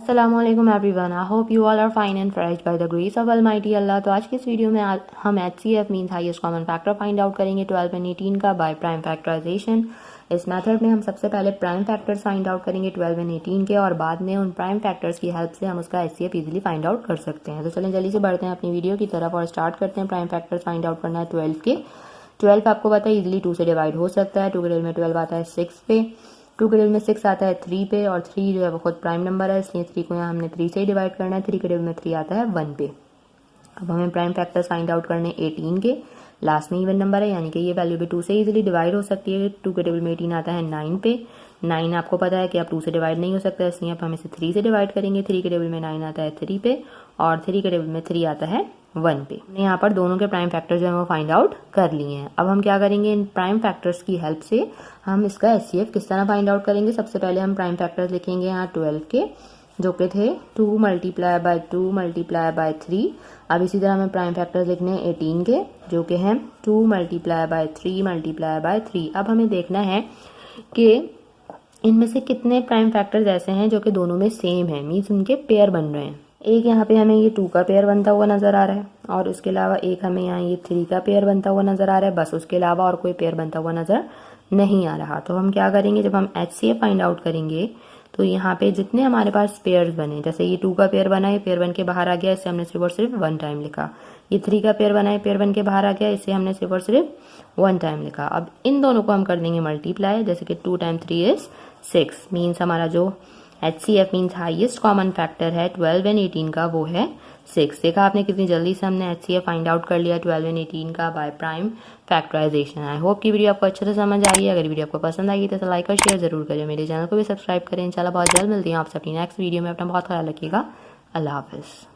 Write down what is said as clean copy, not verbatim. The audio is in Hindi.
अस्सलामुअलैकुम everyone, I hope you all are fine and fresh by the grace of almighty Allah. तो आज की इस वीडियो में हम HCF means highest common factor find out करेंगे 12 एंड 18 का बाय प्राइम फैक्टराइजेशन। इस मेथड में हम सबसे पहले प्राइम फैक्टर्स फाइंड आउट करेंगे 12 एंड 18 के, और बाद में उन प्राइम फैक्टर्स की हेल्प से हम उसका HCF इजीली फाइंड आउट कर सकते हैं। तो चलें जल्दी से बढ़ते हैं अपनी वीडियो की तरफ और स्टार्ट करते हैं। प्राइम फैक्टर्स फाइंड आउट करना है 12 के। 12 आपको पता है इजीली 2 से डिवाइड हो सकता है। 2 के टेबल में 12 आता है 6 पे, 2 के टेबल में 6 आता है 3 पे, और 3 जो है वो खुद प्राइम नंबर है, इसलिए 3 को यहाँ हमने 3 से ही डिवाइड करना है। 3 के टेबल में 3 आता है 1 पे। अब हमें प्राइम फैक्टर्स फाइंड आउट करने 18 के। लास्ट में इवन नंबर है, यानी कि ये वैल्यू भी 2 से इजीली डिवाइड हो सकती है। 2 के टेबल में 18 आता है 9 पे। 9 आपको पता है कि अब 2 से डिवाइड नहीं हो सकता, इसलिए अब हम इसे 3 से डिवाइड करेंगे। 3 के टेबल में 9 आता है 3 पे, और 3 के टेबल में 3 आता है 1 पे। हमने यहाँ पर दोनों के प्राइम फैक्टर जो है वो फाइंड आउट कर लिए हैं। अब हम क्या करेंगे, इन प्राइम फैक्टर्स की हेल्प से हम इसका HCF किस तरह फाइंड आउट करेंगे। सबसे पहले हम प्राइम फैक्टर्स लिखेंगे यहाँ 12 के, जो कि थे 2 मल्टीप्लाई बाय 2 मल्टीप्लाई बाय 3। अब इसी तरह हमें प्राइम फैक्टर्स लिखने हैं 18 के, जो कि हैं 2 मल्टीप्लाई बाय 3 मल्टीप्लाई बाय 3। अब हमें देखना है कि इनमें से कितने प्राइम फैक्टर्स ऐसे हैं जो कि दोनों में सेम है, मीन्स उनके पेयर बन रहे हैं। एक यहाँ पे हमें ये 2 का पेयर बनता हुआ नजर आ रहा है, और उसके अलावा एक हमें यहाँ ये 3 का पेयर बनता हुआ नजर आ रहा है। बस उसके अलावा और कोई पेयर बनता हुआ नजर नहीं आ रहा। तो हम क्या करेंगे, जब हम HCF फाइंड आउट करेंगे तो यहाँ पे जितने हमारे पास पेयर्स बने, जैसे ये 2 का पेयर बना है, पेयर बन के बाहर आ गया, इसे हमने सिर्फ और सिर्फ 1 टाइम लिखा। ये 3 का पेयर बना है, पेयर बन के बाहर आ गया, इसे हमने सिर्फ और सिर्फ 1 टाइम लिखा। अब इन दोनों को हम कर देंगे मल्टीप्लाई, जैसे कि 2 टाइम 3 इज 6, मीन्स हमारा जो HCF means highest common factor है 12 एंड 18 का, वो है 6। देखा आपने कितनी जल्दी से हमने HCF फाइंड आउट कर लिया 12 एंड 18 का by prime factorization. I hope की वीडियो आपको अच्छे से समझ आ रही है। अगर वीडियो आपको पसंद आई तो लाइक और शेयर जरूर करें, मेरे चैनल को भी सब्सक्राइब करें। इंशाल्लाह बहुत जल्द मिलती हैं आपसे अपनी नेक्स्ट वीडियो में। अपना बहुत ख्याल रखिएगा। अल्लाह हाफिज़।